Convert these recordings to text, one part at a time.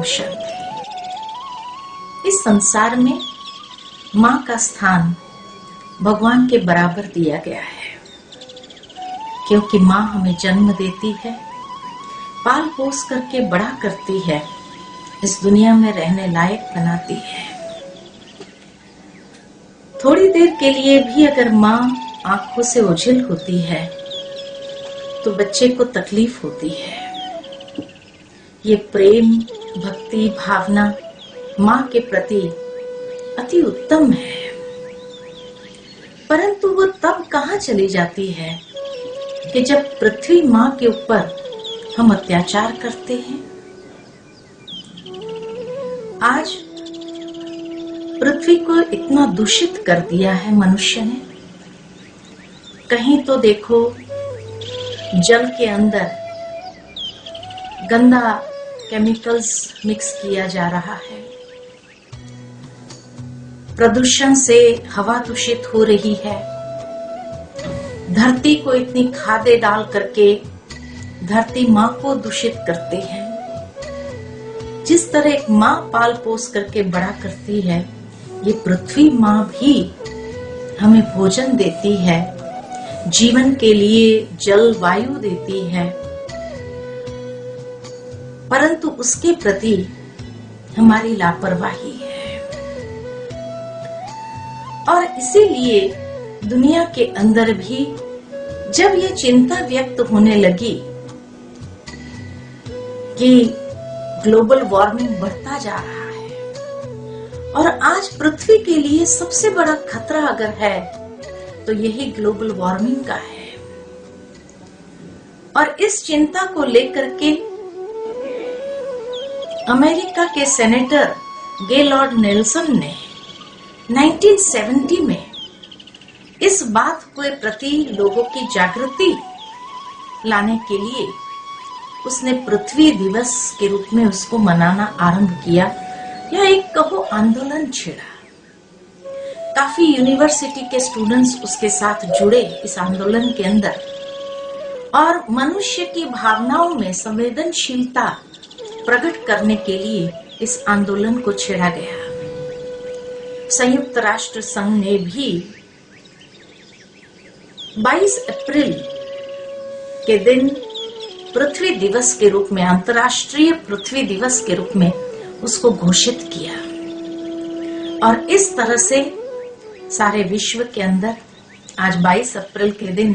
शांति। इस संसार में माँ का स्थान भगवान के बराबर दिया गया है, क्योंकि माँ हमें जन्म देती है, पाल पोस करके बड़ा करती है, इस दुनिया में रहने लायक बनाती है। थोड़ी देर के लिए भी अगर माँ आंखों से ओझल होती है तो बच्चे को तकलीफ होती है। ये प्रेम, भक्ति, भावना माँ के प्रति अति उत्तम है, परंतु वो तब कहाँ चली जाती है कि जब पृथ्वी माँ के ऊपर हम अत्याचार करते हैं। आज पृथ्वी को इतना दूषित कर दिया है मनुष्य ने। कहीं तो देखो जल के अंदर गंदा केमिकल्स मिक्स किया जा रहा है, प्रदूषण से हवा दूषित हो रही है, धरती को इतनी खादें डाल करके धरती माँ को दूषित करते हैं। जिस तरह एक माँ पाल पोस करके बड़ा करती है, ये पृथ्वी माँ भी हमें भोजन देती है, जीवन के लिए जल वायु देती है, परंतु उसके प्रति हमारी लापरवाही है। और इसीलिए दुनिया के अंदर भी जब ये चिंता व्यक्त होने लगी कि ग्लोबल वार्मिंग बढ़ता जा रहा है और आज पृथ्वी के लिए सबसे बड़ा खतरा अगर है तो यही ग्लोबल वार्मिंग का है। और इस चिंता को लेकर के अमेरिका के सेनेटर गेलॉर्ड नेल्सन ने 1970 में इस बात के प्रति लोगों की जागृति लाने के लिए उसने पृथ्वी दिवस के रूप में उसको मनाना आरंभ किया, या एक कहो आंदोलन छेड़ा। काफी यूनिवर्सिटी के स्टूडेंट्स उसके साथ जुड़े इस आंदोलन के अंदर, और मनुष्य की भावनाओं में संवेदनशीलता प्रकट करने के लिए इस आंदोलन को छेड़ा गया। संयुक्त राष्ट्र संघ ने भी 22 अप्रैल के दिन पृथ्वी दिवस के रूप में, अंतर्राष्ट्रीय पृथ्वी दिवस के रूप में उसको घोषित किया। और इस तरह से सारे विश्व के अंदर आज 22 अप्रैल के दिन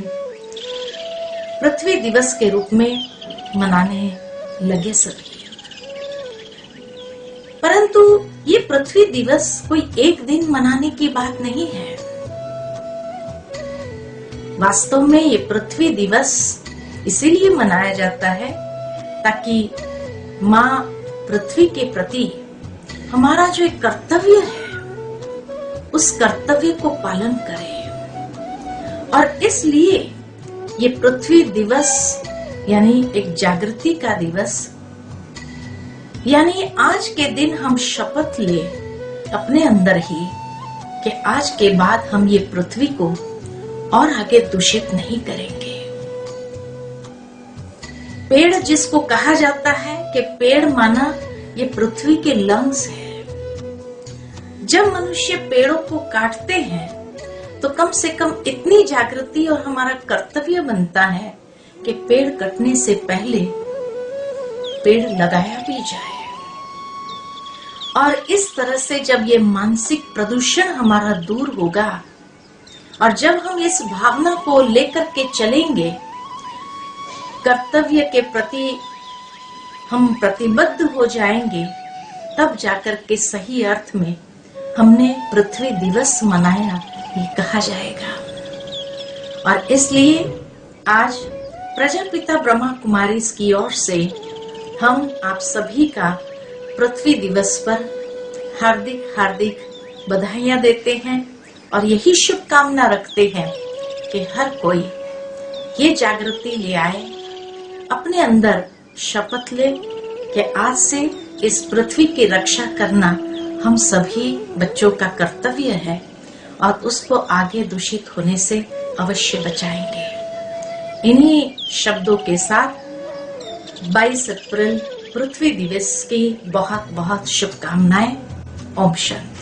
पृथ्वी दिवस के रूप में मनाने लगे सभी। परंतु ये पृथ्वी दिवस कोई एक दिन मनाने की बात नहीं है। वास्तव में ये पृथ्वी दिवस इसीलिए मनाया जाता है ताकि माँ पृथ्वी के प्रति हमारा जो एक कर्तव्य है उस कर्तव्य को पालन करें। और इसलिए ये पृथ्वी दिवस यानी एक जागृति का दिवस, यानी आज के दिन हम शपथ ले अपने अंदर ही कि आज के बाद हम ये पृथ्वी को और आगे दूषित नहीं करेंगे। पेड़ जिसको कहा जाता है कि पेड़ माना ये पृथ्वी के लंग्स है। जब मनुष्य पेड़ों को काटते हैं तो कम से कम इतनी जागृति और हमारा कर्तव्य बनता है कि पेड़ कटने से पहले पेड़ लगाया भी जाए। और इस तरह से जब ये मानसिक प्रदूषण हमारा दूर होगा और जब हम इस भावना को लेकर के चलेंगे, कर्तव्य के प्रति हम प्रतिबद्ध हो जाएंगे, तब जाकर के सही अर्थ में हमने पृथ्वी दिवस मनाया ये कहा जाएगा। और इसलिए आज प्रजापिता ब्रह्मा कुमारी की ओर से हम आप सभी का पृथ्वी दिवस पर हार्दिक हार्दिक बधाइयां देते हैं और यही शुभकामना रखते हैं कि हर कोई ये जागृति ले आए, अपने अंदर शपथ ले कि आज से इस पृथ्वी की रक्षा करना हम सभी बच्चों का कर्तव्य है और उसको आगे दूषित होने से अवश्य बचाएंगे। इन्हीं शब्दों के साथ 22 अप्रैल पृथ्वी दिवस की बहुत बहुत शुभकामनाएं। ओम शांति।